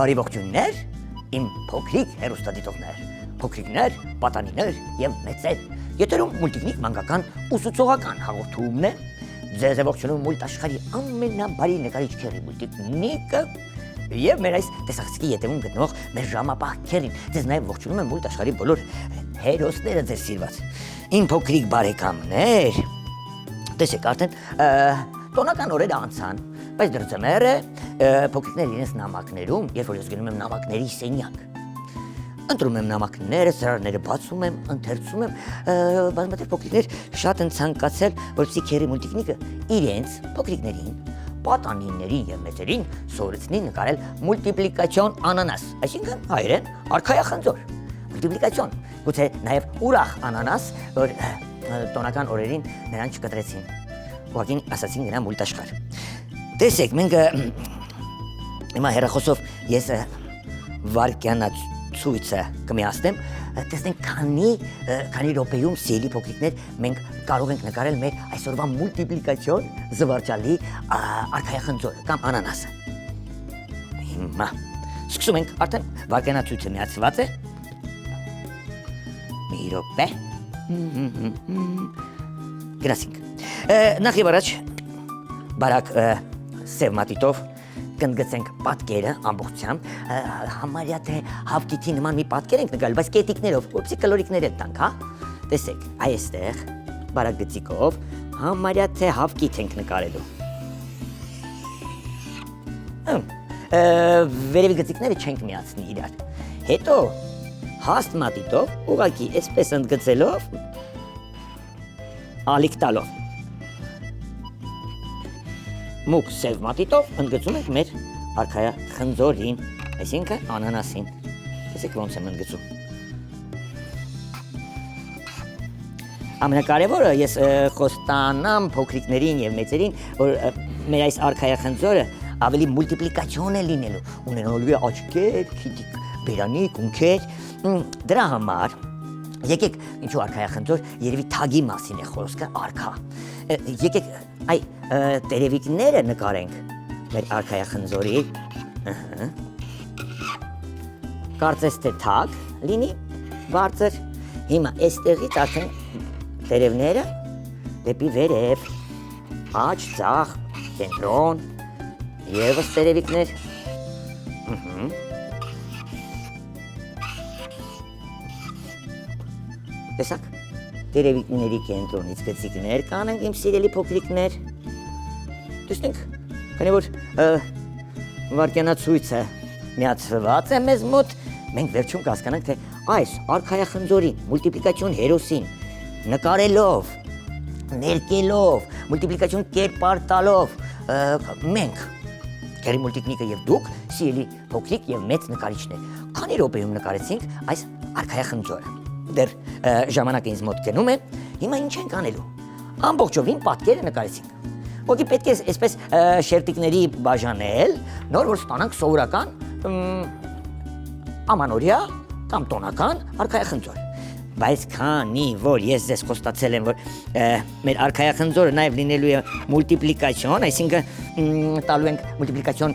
Բարի ողջույններ, իմ փոքրիկ հեռուստադիտողներ, փոքրիկներ, պատանիներ եւ մեծեր։ Եթերում մուլտիկնիկ մանկական ուսուցողական հաղորդումն է։ Ձեզ է ողջունում մուլտ աշխարհի ամենաբարի նկարիչ քերի մուլտիկնիկը եւ մեր այս տեսախցիկի ետևում գտնվող մեր ժամապահ քերին։ Ձեզ նաեւ ողջունում եմ մուլտ աշխարհի բոլոր հերոսները ձեր սիրված։ Իմ փոքրիկ բարեկամներ, տեսեք արդեն տոնական օրերը անցան, բայց դեռ ձմեռ է, փոքրիկները իրենց նամակներում, երբ որ ես գնում եմ նամակների սենյակ, ընտրում եմ նամակները, ծրարները բացում եմ, ընթերցում եմ, բազմաթիվ փոքրիկներ շատ են ցանկացել, որպեսզի քերի մուլտիկնիկը իրենց փոքրիկներին, պատանիներին եւ մեծերին սովորեցնի նկարել մուլտիպլիկացիոն անանաս, այսինքն հայերեն արքայախնձոր, մուլտիպլիկացիոն, գուցե նաեւ ուրախ անանաս, որ տոնական օրերին նրան չկտրեցին, ուղղակի ասացին գնա մուլտ աշխարհ։ Տեսեք, մենք հիմա հեռախոսով ես վարքյանացույցը կմիացնեմ, տեսնենք քանի րոպեում սիրելի փոքրիկներ մենք կարող ենք նկարել մեր այսօրվա մուլտիպլիկացիոն զվարճալի արքայախնձորը կամ անանասը։ Հիմա սկսում ենք, արդեն վարքյանացույցը միացված է։ Մի րոպե։ Գրասինք։ Նախ եւ առաջ բարակ սև մատիտով կընդգծենք պատկերը ամբողջությամբ, համարյա թե հավկիթի նման մի պատկեր ենք նկարել, բայց կետիկներով, որպեսզի կլորիկներ տանք, հա։ Տեսեք, այստեղ բարակ գծիկով համարյա թե հավկիթ ենք նկարելու։ Վերևի գծիկները չենք միացնի իրար։ Հետո հաստ մատիտով, ուղղակի այսպես ընդգծելով, ալիք տալով մուկ սև մատիտով ընդգծում ենք մեր արքայախնձորին, այսինքն անանասին։ Տեսեք ոնց եմ ընդգծում։ Ամենակարևորը ես խոստանամ փոքրիկներին եւ մեծերին, որ մեր այս արքայախնձորը ավելի մուլտիպլիկացիոն է լինելու, ունենալու է աչքեր, քիթիկ, բերանիկ, ունքեր, դրա համար եկեք ինչու արքայախնձոր, երևի թագի մասին է խոսքը, արքա։ Եկեք այ տերևիկները նկարենք մեր արքայախնձորի։ Կարծես թե թագ լինի, բարձր։ Հիմա այստեղից արդեն տերևները դեպի վերև, աջ, ձախ, կենտրոն, ևս տերևիկներ։ Տեսակ, տերևիկների կենտրոնից գծիկներ կանենք իմ սիրելի փոքրիկներ։ Տեսնենք, քանի որ վարքյանացույցը միացված է մեզ մոտ, մենք վերջում կհասկանանք, թե այս արքայախնձորին, մուլտիպլիկացիոն հերոսին նկարելով, ներկելով, մուլտիպլիկացիոն կերպար տալով, մենք, քերի մուլտիկնիկը եւ դուք, սիրելի փոքրիկ եւ մեծ նկարիչներ, քանի րոպեում նկարեցինք այս արքայախնձորը։ Դեռ ժամանակը ինձ մոտ գնում է, հիմա ինչ ենք անելու։ Ամբողջովին պատկերը նկարեցինք։ Ուղղակի պետք է այսպես շերտիկների բաժանել, նոր որ ստանանք սովորական ամանորյա կամ տոնական արքայախնձոր։ Բայց քանի որ ես ձեզ խոստացել եմ, որ մեր արքայախնձորը նաև լինելու է մուլտիպլիկացիոն, այսինքն տալու ենք մուլտիպլիկացիոն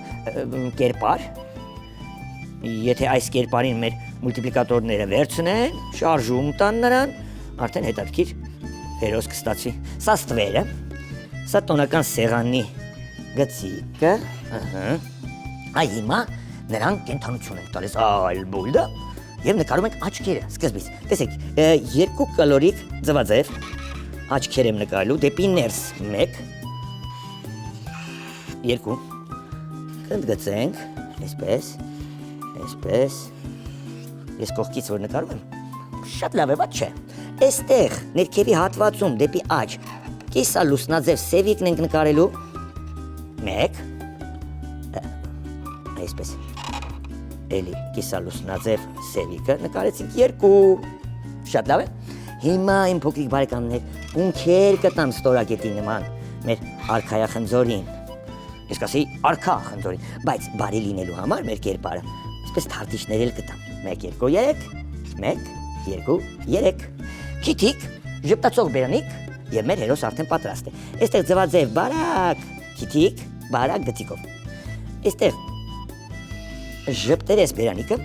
կերպար, եթե այս կերպարին մեր մուլտիպլիկատորները վերցնեն, շարժում տան նրան, արդեն հետաքրքիր հերոս կստացվի։ Սա ստվերը, սա տոնական սեղանի գծիկը, այ հիմա նրան կենթանություն ենք տալիս այլ բուլդը եւ նկարում ենք աչքերը սկզբից։ Տեսեք, երկու կլորիկ ձվաձև աչքեր եմ նկարելու դեպի ներս 1 2 կընդգծենք այսպես, այսպես։ Ես կողքից որ նկարում եմ, շատ լավ է, բայց չէ։ Այստեղ ներքևի հատվածում դեպի աջ կիսալուսնաձև սևիկն ենք նկարելու 1 այսպես էլի կիսալուսնաձև սևիկը նկարեցինք 2 շատ լավ է։ Հիմա իմ փոքրիկ բարեկամներ ունքեր կտամ ստորակետի նման մեր արքայախնձորին, ես կասեի արքախնձորին, բայց բարի լինելու համար մեր կերպարը այսպես թարթիչներ էլ կտամ 1 2 3 1 2 3 քիթիկ, ժպտացող բերանիկ եւ մեր հերոս արդեն պատրաստ է։ Այստեղ ձվաձև բարակ քիթիկ, բարակ գծիկով։ Այստեղ ժպտերես բերանիկը։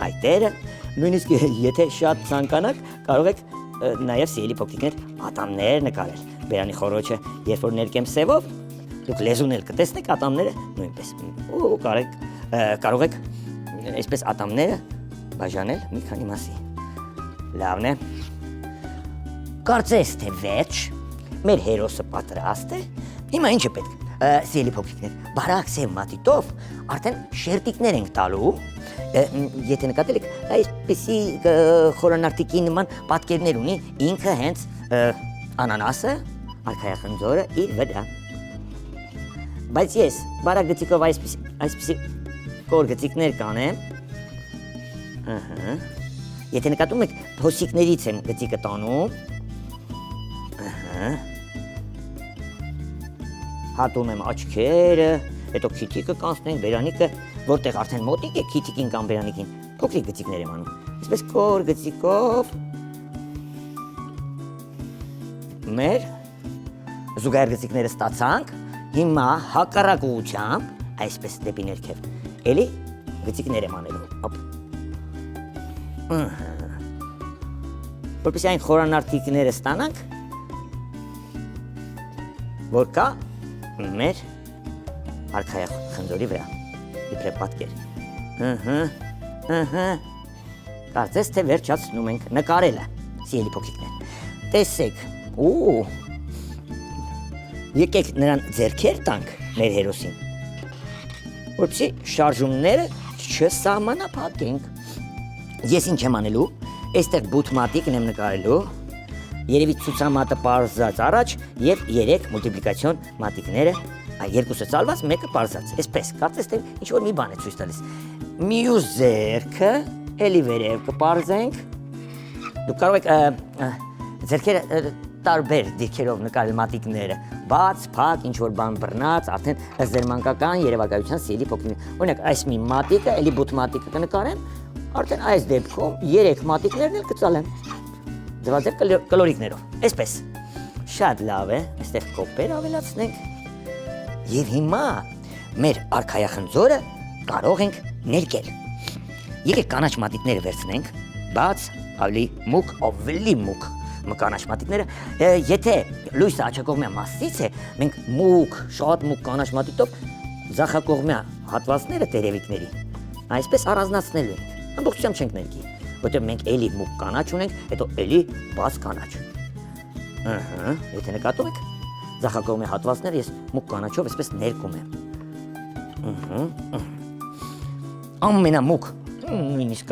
Այդերը, նույնիսկ եթե շատ ցանկանաք, կարող եք նաև սիրելի փոքրիկներ ատամներ նկարել։ Բերանի խոռոչը, երբ որ ներկեմ սևով, դուք լեզուն էլ կտեսնեք ատամները նույնպես։ Ու կարող եք այսպես ատամները բաժանել մի քանի մասի։ Լավն է։ Կարծես թե վերջ, մեր հերոսը պատրաստ է։ Հիմա ինչ է պետք։ Սիրելի փոքրիկներ, բարակ սև մատիտով արդեն շերտիկներ ենք տալու։ Եթե նկատել եք, այսպեսի խորանարդիկի նման պատկերներ ունի ինքը հենց անանասը, արքայախնձորը իր վրա։ Բայց ես բարակ գծիկով այսպեսի կոր գծիկներ կանեմ։ Եթե նկատում եք, հոսիկներից եմ գծիկը տանում։ Հատում եմ աչքերը, հետո քիթիկը կանցնենք, բերանիկը, որտեղ արդեն մոտիկ է քիթիկին կամ բերանիկին, փոքրիկ գծիկներ եմ անում։ Այսպես կոր գծիկով մեր զուգահեռ գծիկները ստացանք, հիմա հակառակ ուղղությամբ, այսպես դեպի ներքև, էլի գծիկներ եմ անելու։ Որպեսզի այն խորանարդիկները ստանանք, որ կա մեր արքայախնձորի վրա, իբրև պատկեր։ Կարծես թե վերջացնում ենք նկարելը, սիրելի փոքրիկներ։ Տեսեք, եկեք նրան ձեռքեր տանք մեր հերոսին, որպեսզի շարժումները չսահմանափակենք։ Ես ինչ եմ անելու, այստեղ բութմատիկն եմ նկարելու, երևի ցուցամատը պարզած առաջ եւ 3 մուլտիպլիկացիոն մատիկները, երկուսը ցալված, մեկը պարզած։ Այսպես, կարծես թե ինչ որ մի բան է ցույց տալիս։ Մյուս ձեռքը էլի վերև կպարզենք։ Դուք կարող եք ձեռքերը տարբեր դիրքերով նկարել մատիկները։ Բաց, փակ, ինչ որ բան բռնած, արդեն ըստ ձեր մանկական երևակայության սիրելի փոքրիկներ։ Օրինակ, այս մի մատիկը, էլի բութմատիկը կնկարեմ, արդեն այս դեպքում 3 մատիկներն էլ կծալեմ։ Ձվածեղ կլորիկներով, այսպես, շատ լավ է, այստեղ կոպեր ավելացնենք և հիմա մեր արքայախնձորը կարող ենք ներկել։ Եկեք կանաչ մատիկները վերցնենք, բաց, ավելի մուկ կանաչ մատիկները, եթե լույսը աջակողմյա մասից է, մենք շատ մուկ կանաչ մատիտով ձախակողմյա հատվածները տերևիկների, այսպես առանձնացնելու ենք, ամբողջությամբ չենք ներկի, որտեղ մենք էլի մուկ կանաչ ունենք, հետո էլի բաց կանաչ։ Եթե նկատում եք, ձախակողմյա հատվածները ես մուկ կանաչով այսպես ներկում եմ։ Ամենամուկ, նույնիսկ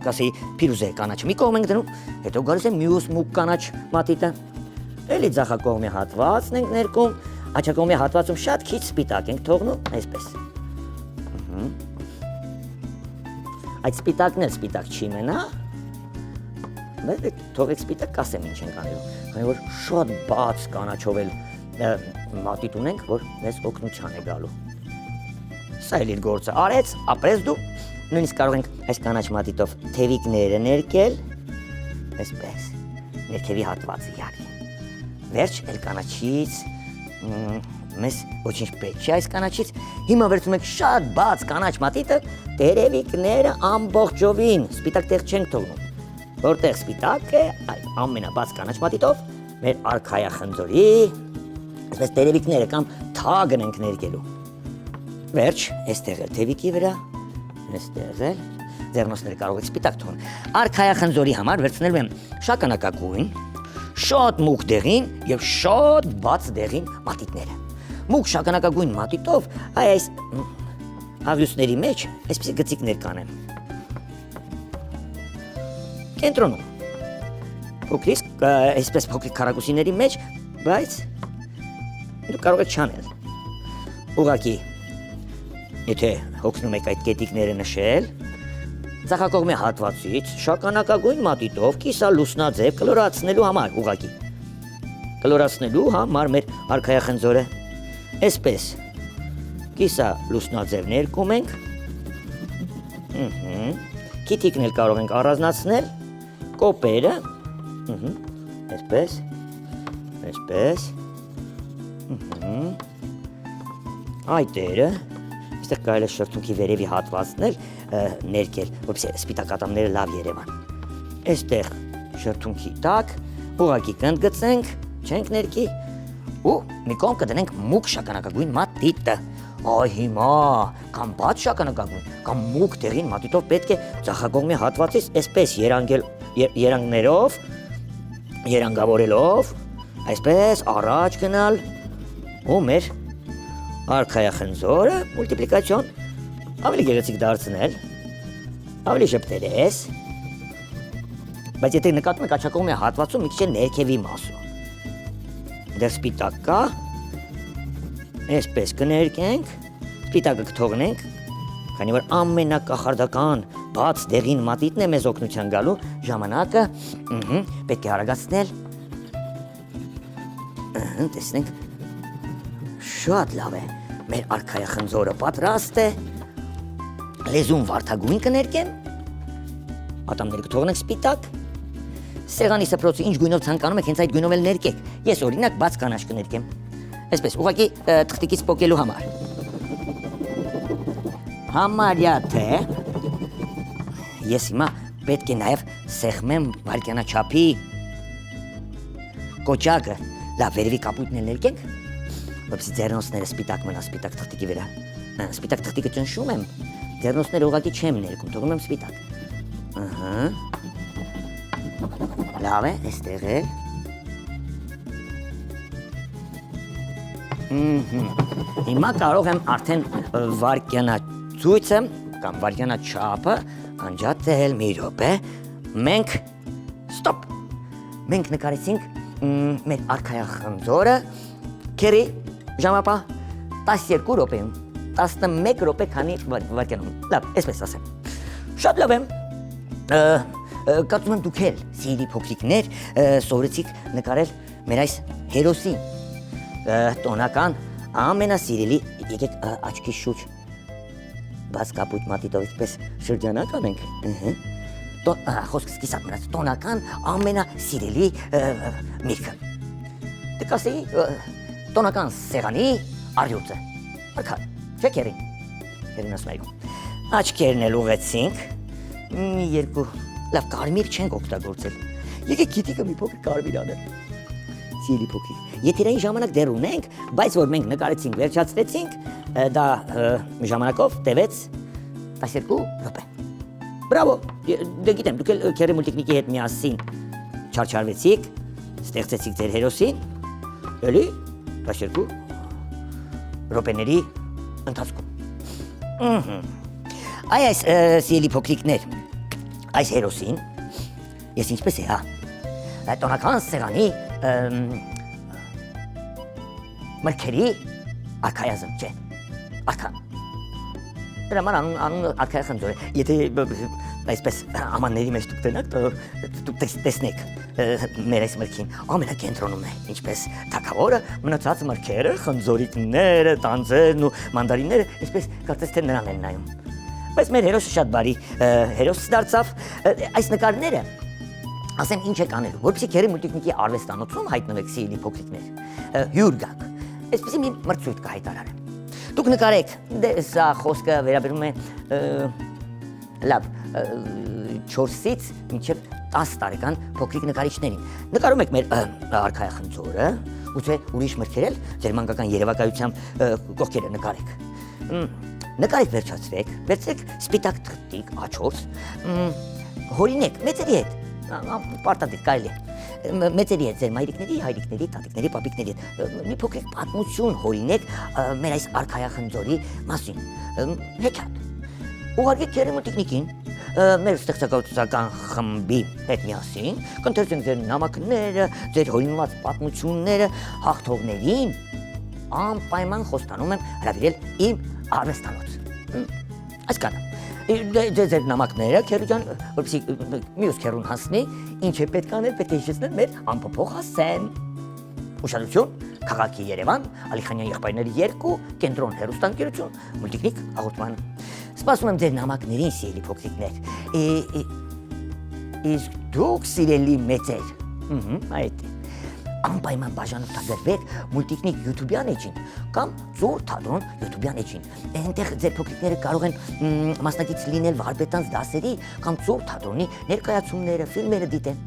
կասեի փիրուզե կանաչը մի կողմ ենք դնում, հետո գալիս է մյուս մուկ կանաչ մատիտը, էլի ձախակողմյա հատվածն ենք ներկում, աջակողմյա հատվածում շատ քիչ սպիտակ ենք թողնում, այսպես։ Այդ սպիտակն էլ սպիտակ չի մնա, բայց թողեք սպիտակ կասեմ ինչ ենք անելու, քանի որ շատ բաց կանաչով էլ մատիտ ունենք, որ մեզ օգնության է գալու։ Սա էլ իր գործը արեց, ապրեց դու, նույնիսկ կարող ենք այս կանաչ մատիտով թևիկները ներկել, այսպես, ներքևի հատվածը յակի։ Վերջ էլ կանաչից, մեզ ոչինչ պետք չի այս կանաչից, հիմա վերցնում ենք շատ բաց կանաչ մատիտը, տերևիկները ամբողջովին, սպիտակ տեղ չենք թողնում, որտեղ սպիտակ է, այդ ամենաբաց կանաչ մատիտով, մեր արքայախնձորի, այսպես տերևիկները կամ թագն ենք ներկելու։ Վերջ, այստեղ էլ թևիկի վրա, այստեղ էլ, ձեռնոցները կարող եք սպիտակ թողնել։ Արքայախնձորի համար վերցնելու եմ շագանակագույն, շատ մուկ դեղին և շատ բաց դեղին մատիտները։ Մուկ շագանակագույն մատիտով այս աղյուսների մեջ այսպիսի գծիկներ կանեմ։ Կենտրոնում։ Փոքրիկ, այսպես փոքրիկ քառակուսիների մեջ, բայց դուք կարող եք չանել։ Ուղղակի, եթե հոգնում եք այդ կետիկները նշել, ձախակողմյա հատվածից շագանակագույն մատիտով կիսալուսնաձև կլորացնելու համար, ուղղակի։ Կլորացնելու համար մեր արքայախնձորը, այսպես, կիսալուսնաձև ներկում ենք, քիթիկն էլ կարող ենք առանձնացնել, կոպերը, այսպես, Այդ դերը, այստեղ կարելի է շրթունքի վերևի հատվածն էլ ներկել, որպեսզի սպիտակ ատամները լավ երևան։ Այստեղ շրթունքի տակ ուղղակի կընդգծենք, չենք ներկի ու մի կողմ կդնենք մուգ շագանակագույն մատիտը։ Այ հիմա կամ բաց շագանակագույն, կամ մուգ դեղին մատիտով պետք է ձախակողմի հատվածից այսպես երանգներով, երանգավորելով, այսպես առաջ գնալ ու մեր արքայախնձորը մուլտիպլիկացիոն ավելի գեղեցիկ դարձնել, ավելի շփտերես, բայց եթե նկատում եք աչակողմի հատվածում մի քիչ ներքևի մասում, դեռ սպիտակ կա, այսպես կներկենք, սպիտակը կթողնենք, քանի որ ամենակախարդական բաց դեղին մատիտն է մեզ օգնության գալու ժամանակը, պետք է արագացնել, տեսնենք, շատ լավ է, մեր արքայախնձորը պատրաստ է, լեզուն վարդագույն կներկեմ, ատամները կթողնենք սպիտակ, սեղանի սփռոցը ինչ գույնով ցանկանում եք, հենց այդ գույնով էլ ներկեք, ես օրինակ բաց կանաչ կներկեմ, այսպես ուղղակի թղթիկից պոկելու համար, համարյա թե, ես հիմա պետք է նաև սեղմեմ վայրկյանաչափի կոճակը, լավ վերևի կապույտն էլ ներկենք, որպեսզի ձեռնոցները սպիտակ մնա սպիտակ թղթիկի վրա, սպիտակ թղթիկը ճնշում եմ, ձեռնոցները ուղղակի չեմ ներկում, թողում եմ սպիտակ, լավ է, այստեղ է, հիմա կարող եմ արդեն վայրկյանացույցը կամ վայրկյանաչափը անջատել մի րոպե, մենք, ստոպ, մենք նկարեցինք մեր արքայախնձորը քերի ժամապահ 12 րոպեում, 11 րոպե քանի վայրկյանում, լավ, այսպես ասեմ, շատ լավ եմ, կարծում եմ դուք էլ սիրելի փոքրիկներ սովորեցիք նկարել մեր այս հերոսին, տոնական ամենասիրելի, եկեք աչքի շուրջ բաց կապույտ մատիտով այսպես շրջանակ անենք, խոսքս կիսատ մնաց, տոնական ամենասիրելի միրգը, դե կասեի տոնական սեղանի առյուծը, արքան, չէ քերին, քերին ասում այգում, աչքերն էլ ուղեցինք, մի երկու, լավ կարմիր չենք օգտագործել, եկեք գիտիկը մի փոքր կարմիր անել, սիրելի փոքրիկ, եթերային ժամանակ դեռ ունենք, բայց որ մենք նկարեցինք, վերջացրեցինք, դա ժամանակով տևեց 12 րոպե, բրավո, դե գիտեմ, դուք էլ քերի մուլտիկնիկի հետ միասին չարչարվեցիք, ստեղծեցիք ձեր հերոսին, էլի 12 րոպեների ընթացքում, այս սիրելի փոքրիկներ, այս հերոսին, ես ինչպես է, տոնական սեղանի մրգերի արքայազն, չէ, արքան, դրա համար անունը արքայախնձոր է, եթե այսպես ամանների մեջ դուք տնակ, դուք տեսնեք մեր այս մրգին, ամենակենտրոնում է, ինչպես թագավորը, մնացած մրգերը, խնձորիկները, տանձերն ու մանդարինները, ինչպես կարծես թե նրան են նայում, բայց մեր հերոսը շատ բարի հերոս դարձավ, այս նկարները, ասեմ ինչ եք անելու, որպեսզի քերի մուլտիկնիկի արվեստանոցում հայտնվեք սիրելի փոքրիկներ, հյուր գաք, այսպեսի մի մրցույթ կհայտարարեմ, դուք նկարեք, դե սա խոսքը վերաբերում է լավ 4-ից մինչև 10 տարեկան փոքրիկ նկարիչներին, նկարում եք մեր արքայախնձորը, ուծե ուրիշ մրգեր էլ ձեր մանկական երևակայությամբ կողքերը նկարեք, նկարեք վերջացրեք, վերցրեք սպիտակ թղթիկ, աջորս, հորինեք մեծերի հետ, պարտադիր կարելի է, մեծերի հետ, ձեր մայրիկների, հայրիկների, տատիկների, պապիկների հետ, մի փոքրիկ պատմություն հորինեք մեր այս արքայախնձորի մասին, հեքիաթ, ուղարկեք քերի մուլտիկնիկին, մեր ստեղծագործական խմբի հետ միասին, կընթերցենք ձեր նամակները, ձեր հորինված պատմությունները, հաղթողներին, անպայման խոստանում եմ հրավիրել իմ արվեստանոց, այսքանը, ձեր նամակները, քերի ջան, որպեսզի մյուս քերուն հասնի, ինչ է պետք անել, պետք է հիշեցնել մեր անփոփոխ հասցեն, ուշադրություն, քաղաքի Երևան, Ալիխանյան եղբայրների 2, կենտրոն հեռուստաընկերություն, մուլտիկնիկ հաղորդման, սպասում եմ ձեր նամակներին, սիրելի փոքրիկներ, իսկ դուք սիրելի մեծեր, այդ է, անպայման բաժանորդագրվեք Մուլտիկնիկ YouTube-յան էջին կամ Ծուր թատրոն YouTube-յան էջին։ Այնտեղ ձեր փոքրիկները կարող են մասնակից լինել վարպետանց դասերի կամ Ծուր թատրոնի ներկայացումները, ֆիլմերը դիտեն։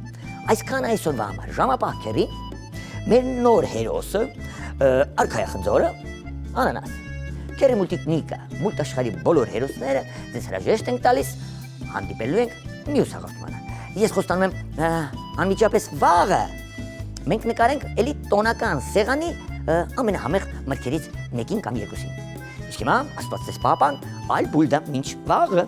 Այսքան այսօրվա համար ժամապահ քերի, մեր նոր հերոսը Արքայախնձորը անանաս։ Քերի Մուլտիկնիկը, մուլտաշխարհի բոլոր հերոսները ձեզ հրաժեշտ ենք տալիս, հանդիպելու ենք մյուս հաղորդմանը։ Ես խոստանում եմ անմիջապես վաղը մենք նկարենք էլի տոնական սեղանի ամենահամեղ մրգերից մեկին կամ երկուսին։ Իսկ հիմա աստված ձեզ պահապան, այլ բուլդա մինչ վաղը։